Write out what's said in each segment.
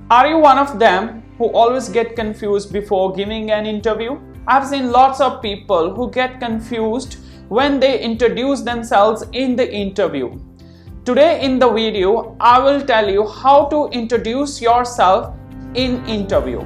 Are you one of them who always get confused before giving an interview? I've seen lots of people who get confused when they introduce themselves in the interview. Today in the video, I will tell you how to introduce yourself in interview.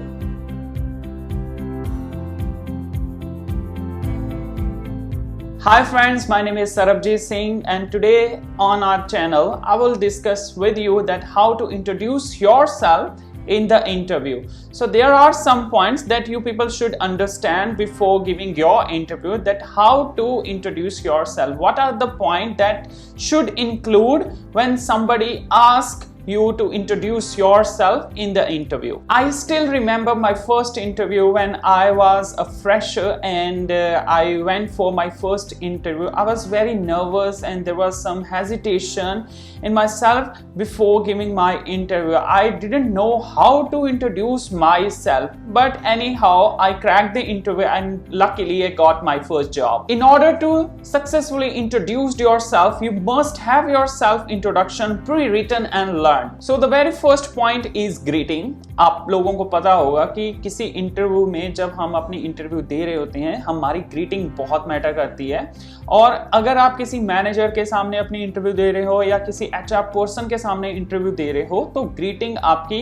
Hi friends, my name is Sarabjit Singh, and today on our channel I will discuss with you that how to introduce yourself in the interview. So there are some points that you people should understand before giving your interview, that how to introduce yourself. What are the points that should include when somebody asks you to introduce yourself in the interview. I still remember my first interview when I was a fresher and I went for my first interview. I was very nervous and there was some hesitation in myself before giving my interview. I didn't know how to introduce myself, but anyhow I cracked the interview and luckily I got my first job. In order to successfully introduce yourself, you must have your self introduction pre-written and learned. So the very first point is greeting. आप लोगों को पता होगा कि किसी interview में जब हम अपनी इंटरव्यू दे रहे होते हैं, हमारी ग्रीटिंग बहुत मैटर करती है. और अगर आप किसी मैनेजर के सामने अपनी इंटरव्यू दे रहे हो या किसी एचआर पर्सन के सामने इंटरव्यू दे रहे हो, तो ग्रीटिंग आपकी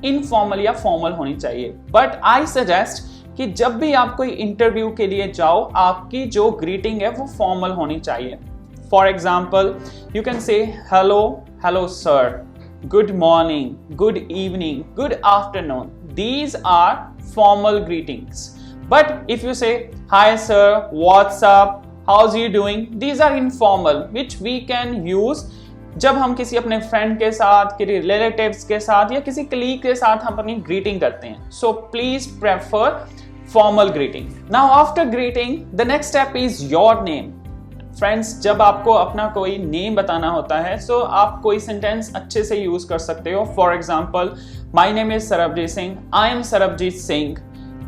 इनफॉर्मल या फॉर्मल होनी चाहिए. बट आई सजेस्ट कि जब भी आप कोई इंटरव्यू के लिए जाओ, आपकी जो ग्रीटिंग है वो फॉर्मल होनी चाहिए. For example, you can say hello sir, good morning, good evening, good afternoon. These are formal greetings. But if you say, hi sir, what's up, how's you doing? These are informal, which we can use जब हम किसी अपने friend के साथ, किसी relatives के साथ या किसी कलीग के साथ हम अपनी ग्रीटिंग करते हैं. So please prefer formal greeting. Now after greeting, the next step is your name. Friends, जब आपको अपना कोई नेम बताना होता है, सो आप कोई सेंटेंस अच्छे से यूज कर सकते हो. For example, my name is Sarabjeet Singh, I am Sarabjeet Singh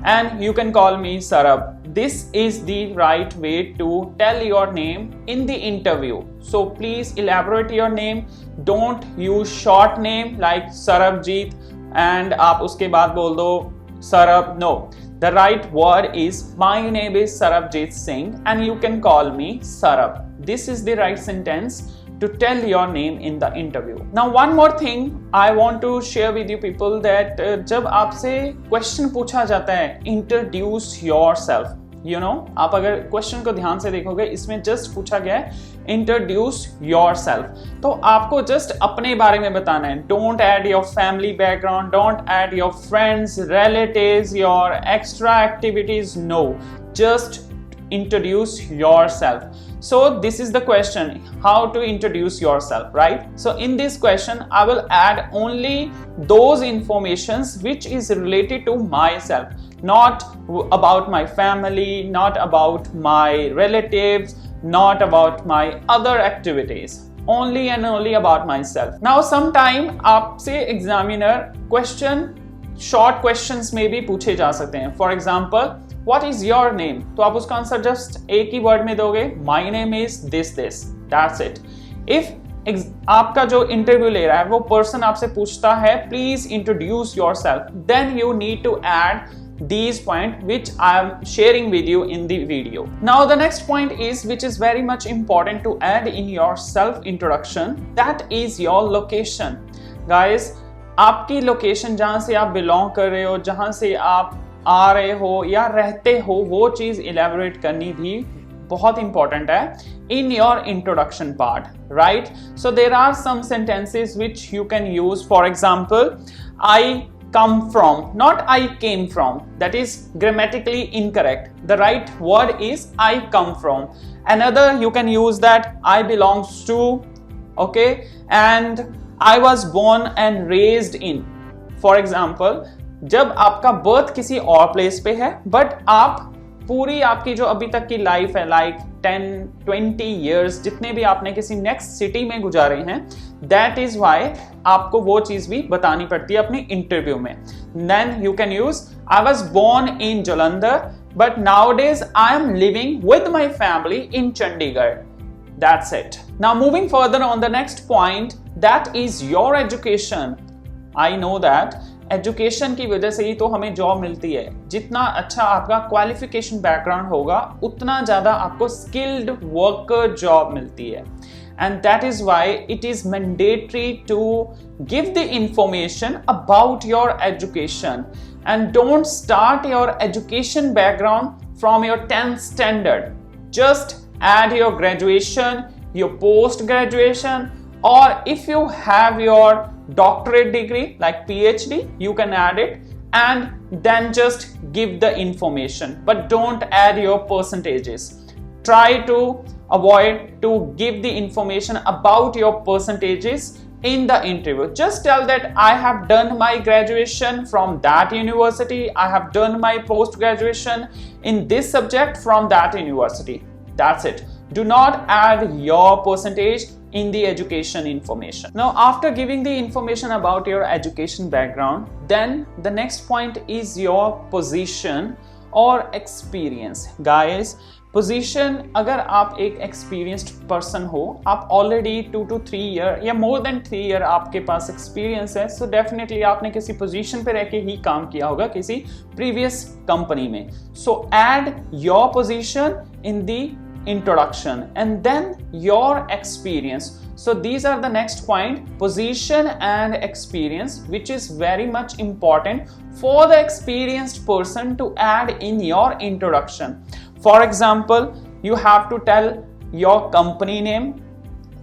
and you can call me Sarab. This is the right way to tell your name in the interview. So please elaborate your name. Don't use short name like Sarabjeet एंड आप उसके बाद बोल दो Sarab. No, the right word is, my name is Sarabjit Singh and you can call me Sarab. This is the right sentence to tell your name in the interview. Now one more thing I want to share with you people, that जब आपसे question पूछा जाता है, introduce yourself. You know, आप अगर question को ध्यान से देखोगे, इसमें जस्ट पूछा गया है इंट्रोड्यूस योर सेल्फ. तो आपको जस्ट अपने बारे में बताना है. Don't add your family background, don't add your friends, relatives, your extra activities. No, just introduce yourself. So this is the question, how to introduce yourself, right? So in this question I will add only those informations which is related to myself, not about my family, not about my relatives, not about my other activities, only and only about myself. Now sometime आपसे examiner question, short questions में भी पूछे जा सकते हैं. For example, what is your name? तो आप उसका आंसर जस्ट एक ही वर्ड में दोगे, my name is this, that's it. If आपका जो इंटरव्यू ले रहा है वो पर्सन आपसे पूछता है please introduce yourself, then you need to add these points which I am sharing with you in the video. Now the next point is, which is very much important to add in your self introduction, that is your location. Guys, आपकी location जहां से आप belong कर रहे हो, जहां से आप आ रहे हो या रहते हो, वो चीज इलेबोरेट करनी भी बहुत इंपॉर्टेंट है in your introduction part, right? So there are some sentences which you can use. For example, I come from, not I came from. That is grammatically incorrect. The right word is I come from. Another, you can use that I belongs to, okay, and I was born and raised in. For example, जब आपका birth किसी और place पे है, but आप पूरी आपकी जो अभी तक की लाइफ है, लाइक 10-20 years, जितने भी आपने किसी नेक्स्ट सिटी में गुजारे हैं, दैट इज वाई आपको वो चीज भी बतानी पड़ती है अपनी इंटरव्यू में. Then you can use I was born in Jalandhar but nowadays I am living with my family in Chandigarh. That's it. Now moving further on the next point, that is your education. I know that education की वजह से ही तो हमें job मिलती है। जितना अच्छा आपका क्वालिफिकेशन बैकग्राउंड होगा उतना ज़्यादा आपको स्किल्ड वर्कर जॉब मिलती है। And that is why it is mandatory to give the information about your education, and don't start your education background from your 10th standard. Just add your graduation, your post graduation, or if you have your doctorate degree like PhD, you can add it and then just give the information, but don't add your percentages. Try to avoid to give the information about your percentages in the interview. Just tell that I have done my graduation from that university, I have done my post graduation in this subject from that university. That's it. Do not add your percentage in the education information. Now, after giving the information about your education background, then the next point is your position or experience. Guys, position, अगर आप एक experienced person हो, आप already 2 to 3 year या more than 3 year आपके पास experience है, so definitely आपने किसी पोजीशन पे रह के ही काम किया होगा किसी प्रीवियस कंपनी में। सो add your position in the introduction and then your experience. So these are the next point, position and experience, which is very much important for the experienced person to add in your introduction. For example, you have to tell your company name.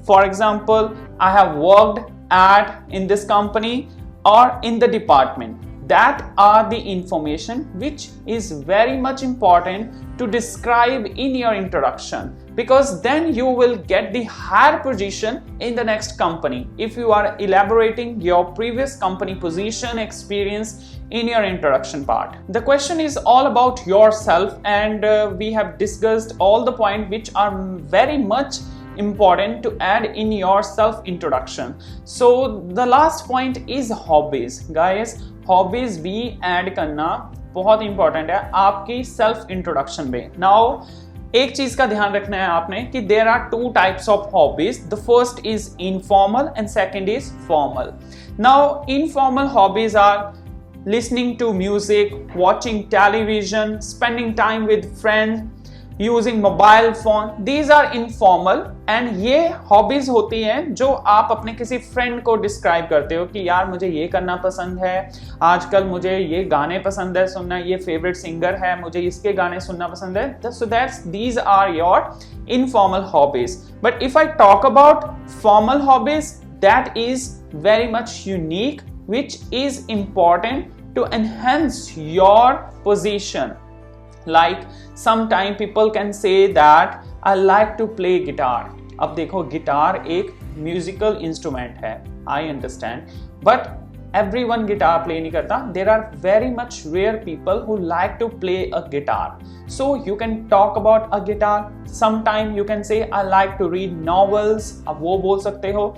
For example, I have worked at in this company or in the department. That are the information which is very much important to describe in your introduction, because then you will get the higher position in the next company if you are elaborating your previous company position experience in your introduction part. The question is all about yourself, and we have discussed all the points which are very much important to add in your self introduction. So the last point is hobbies. Guys, hobbies भी add करना बहुत important है आपकी self introduction में. Now, एक चीज का ध्यान रखना है आपने कि there are 2 types of hobbies. The first is informal and second is formal. Now, informal hobbies are listening to music, watching television, spending time with friends, using mobile phone. These are informal and ये hobbies होती हैं जो आप अपने किसी friend को describe करते हो कि यार मुझे ये करना पसंद है, आजकल मुझे ये गाने पसंद है सुनना, ये फेवरेट सिंगर है, मुझे इसके गाने सुनना पसंद है. So that's these are your informal hobbies. But if I talk about formal hobbies, that is very much unique, which is important to enhance your position. Like sometime people can say that I like to play guitar. अब देखो guitar एक musical instrument है, I understand, but everyone guitar play नहीं करता. There are very much rare people who like to play a guitar. So you can talk about a guitar. Sometime you can say I like to read novels. अब वो बोल सकते हो.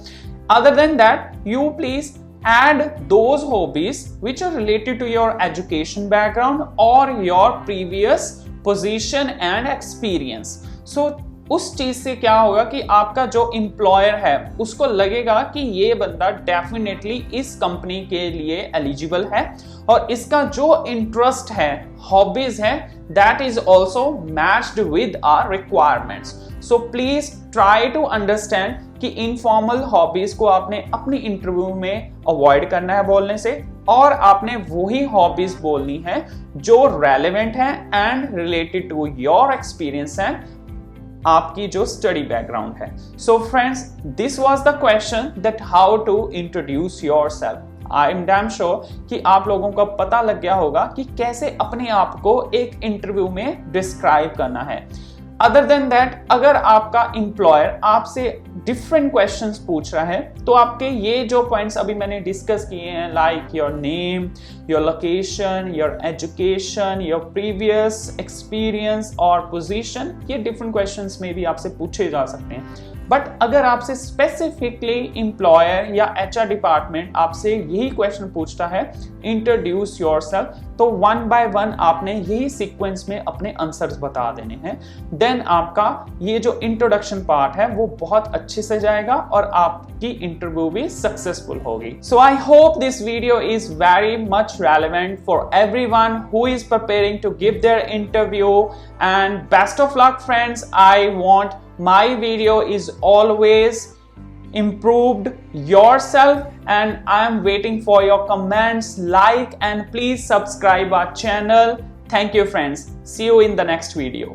Other than that, you please add those hobbies which are related to your education background or your previous position and experience. So उस चीज से क्या होगा कि आपका जो एम्प्लॉयर है उसको लगेगा कि ये बंदा डेफिनेटली इस कंपनी के लिए एलिजिबल है और इसका जो इंटरेस्ट है, हॉबीज है, that is also matched with our requirements. So please try to understand कि इनफॉर्मल हॉबीज को आपने अपनी इंटरव्यू में अवॉइड करना है बोलने से, और आपने वही हॉबीज बोलनी है जो रेलेवेंट है and related to your experience and आपकी जो स्टडी बैकग्राउंड है. So friends, this was the question that how to introduce yourself. I am damn sure कि आप लोगों को पता लग गया होगा कि कैसे अपने आप को एक इंटरव्यू में डिस्क्राइब करना है. अदर देन दैट, अगर आपका एम्प्लॉयर आपसे डिफरेंट क्वेश्चंस पूछ रहा है तो आपके ये जो पॉइंट्स अभी मैंने डिस्कस किए हैं, like your name, your location, your education, your previous experience और पोजीशन, ये डिफरेंट क्वेश्चंस में भी आपसे पूछे जा सकते हैं. बट अगर आपसे स्पेसिफिकली एम्प्लॉयर या एचआर डिपार्टमेंट आपसे यही क्वेश्चन पूछता है, इंट्रोड्यूस योरसेल्फ, तो वन बाय वन आपने यही सीक्वेंस में अपने आंसर्स बता देने हैं। देन आपका ये जो इंट्रोडक्शन पार्ट है वो बहुत अच्छे से जाएगा और आपकी इंटरव्यू भी सक्सेसफुल होगी। So I hope this video is very much relevant for everyone who is preparing to give their interview, and best of luck friends. I want my video is always improved yourself, and I am waiting for your comments, like, and please subscribe our channel. Thank you friends, see you in the next video.